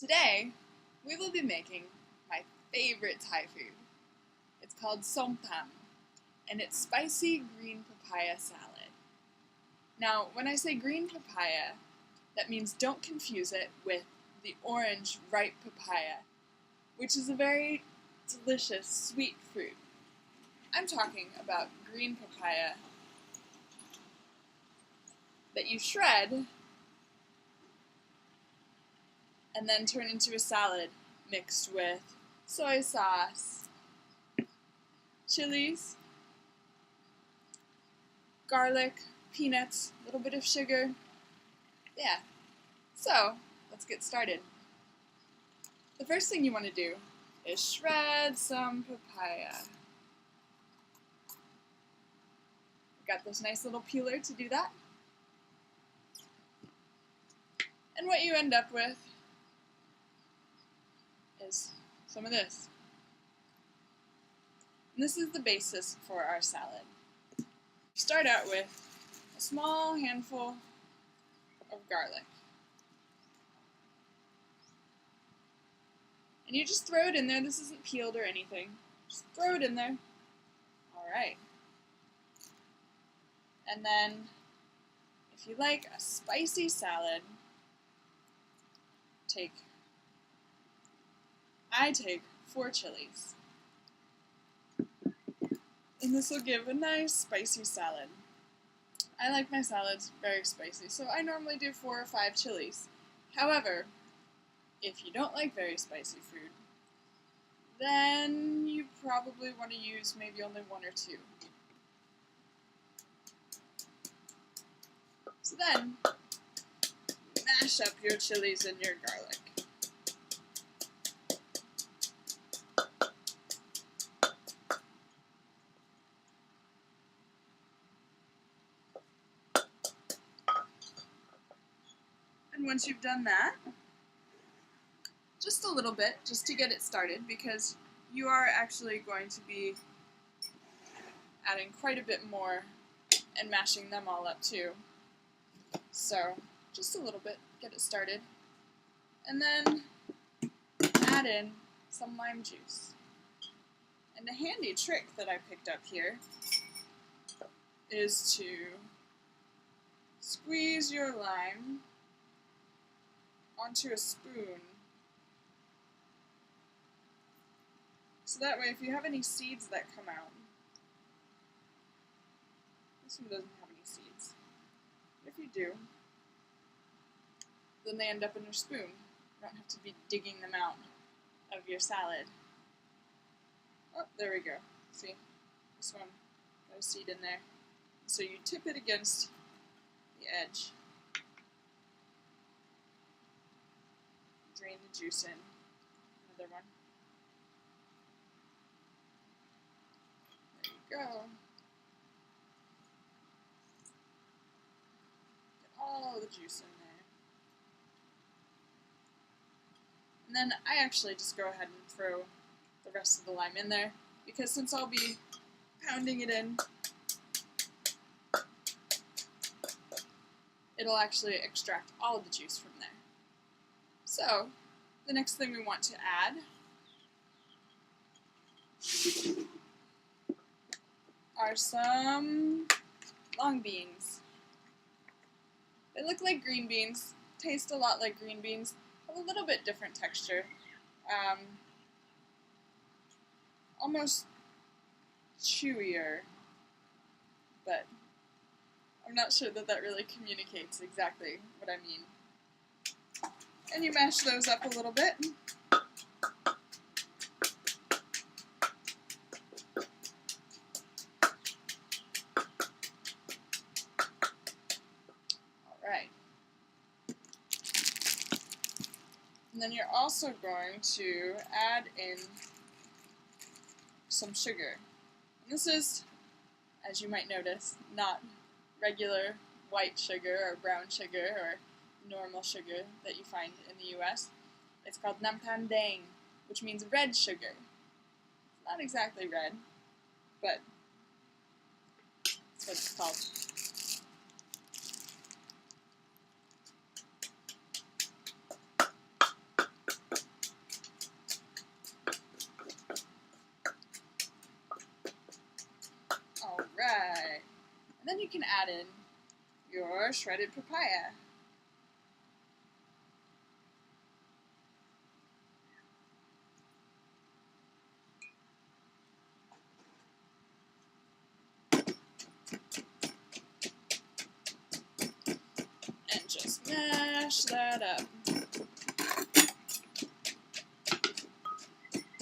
Today, we will be making my favorite Thai food. It's called Som Tam, and it's spicy green papaya salad. Now, when I say green papaya, that means don't confuse it with the orange ripe papaya, which is a very delicious sweet fruit. I'm talking about green papaya that you shred and then turn into a salad mixed with soy sauce, chilies, garlic, peanuts, a little bit of sugar. Yeah. So, let's get started. The first thing you want to do is shred some papaya. I've got this nice little peeler to do that. And what you end up with is some of this. And this is the basis for our salad. Start out with a small handful of garlic. And you just throw it in there. This isn't peeled or anything. Just throw it in there. Alright. And then, if you like a spicy salad, I take 4 chilies. And this will give a nice spicy salad. I like my salads very spicy, so I normally do 4 or 5 chilies. However, if you don't like very spicy food, then you probably want to use maybe only 1 or 2. So then, mash up your chilies and your garlic. And once you've done that, just a little bit, just to get it started, because you are actually going to be adding quite a bit more and mashing them all up too. So, just a little bit, get it started. And then add in some lime juice. And a handy trick that I picked up here is to squeeze your lime onto a spoon. So that way, if you have any seeds that come out, this one doesn't have any seeds. If you do, then they end up in your spoon. You don't have to be digging them out of your salad. Oh, there we go. See? This one got a seed in there. So you tip it against the edge. Drain the juice in. Another one. There you go. Get all the juice in there. And then I actually just go ahead and throw the rest of the lime in there, because since I'll be pounding it in, it'll actually extract all of the juice from there. So, the next thing we want to add are some long beans. They look like green beans, taste a lot like green beans, have a little bit different texture. Almost chewier, but I'm not sure that that really communicates exactly what I mean. And you mash those up a little bit. Alright. And then you're also going to add in some sugar. And this is, as you might notice, not regular white sugar or brown sugar or normal sugar that you find in the US. It's called nam dang, which means red sugar. It's not exactly red, but that's what it's called. add in your shredded papaya. And just mash that up.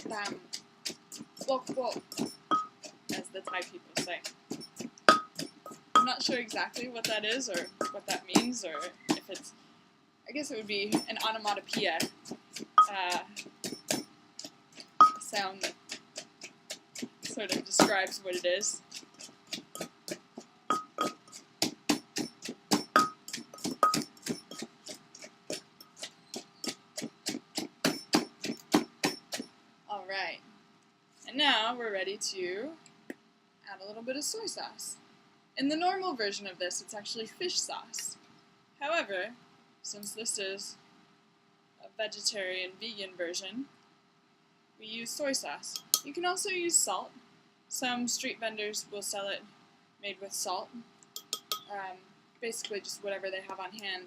Bam. Wok wok, as the Thai people say. I'm not sure exactly what that is or what that means, or if it's, I guess it would be an onomatopoeia sound that sort of describes what it is. Alright, and now we're ready to add a little bit of soy sauce. In the normal version of this, it's actually fish sauce. However, since this is a vegetarian vegan version, we use soy sauce. You can also use salt. Some street vendors will sell it made with salt. Basically just whatever they have on hand.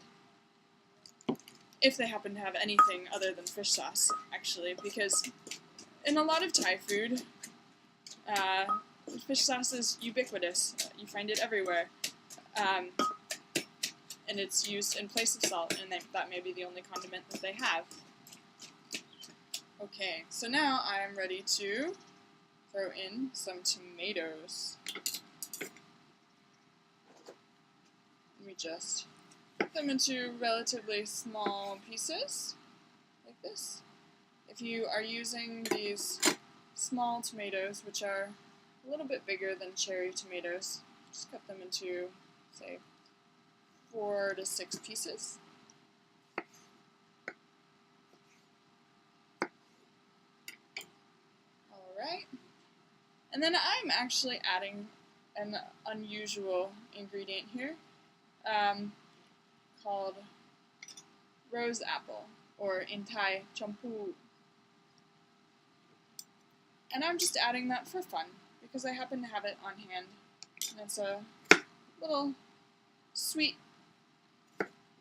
If they happen to have anything other than fish sauce, actually, because in a lot of Thai food, fish sauce is ubiquitous. You find it everywhere. And it's used in place of salt, and that may be the only condiment that they have. Okay, so now I am ready to throw in some tomatoes. We just put them into relatively small pieces, like this. If you are using these small tomatoes, which are a little bit bigger than cherry tomatoes, just cut them into, say, 4 to 6 pieces. Alright. And then I'm actually adding an unusual ingredient here called rose apple, or in Thai, champu. And I'm just adding that for fun, because I happen to have it on hand. And it's a little sweet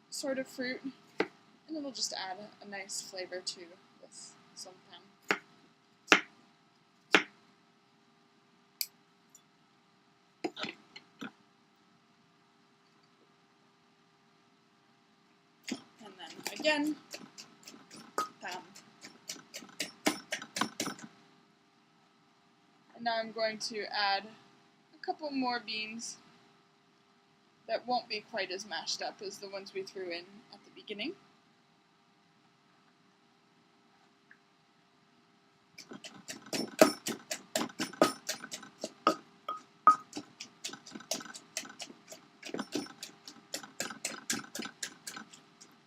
sort of fruit, and it'll just add a nice flavor to this Som Tam. And then again, Tam. And now I'm going to add a couple more beans that won't be quite as mashed up as the ones we threw in at the beginning.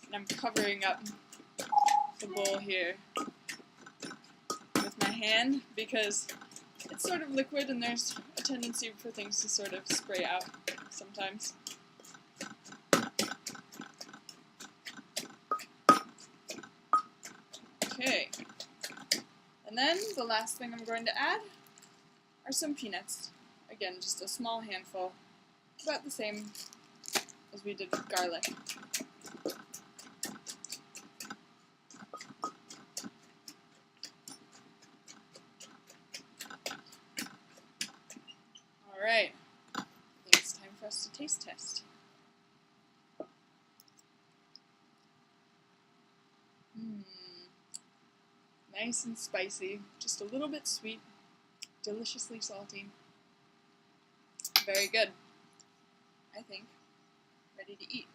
And I'm covering up the bowl here with my hand because it's sort of liquid and there's a tendency for things to sort of spray out sometimes. Okay, and then the last thing I'm going to add are some peanuts. Again, just a small handful, about the same as we did with garlic. Alright, I think it's time for us to taste test. Nice and spicy, just a little bit sweet, deliciously salty. Very good, I think. Ready to eat.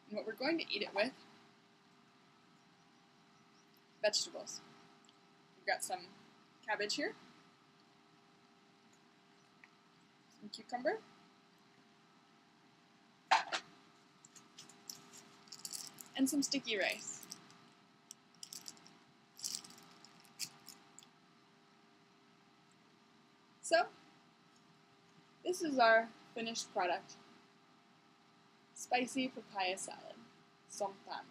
And what we're going to eat it with, vegetables. We've got some cabbage here, some cucumber, and some sticky rice. So, this is our finished product. Spicy papaya salad, Som Tam.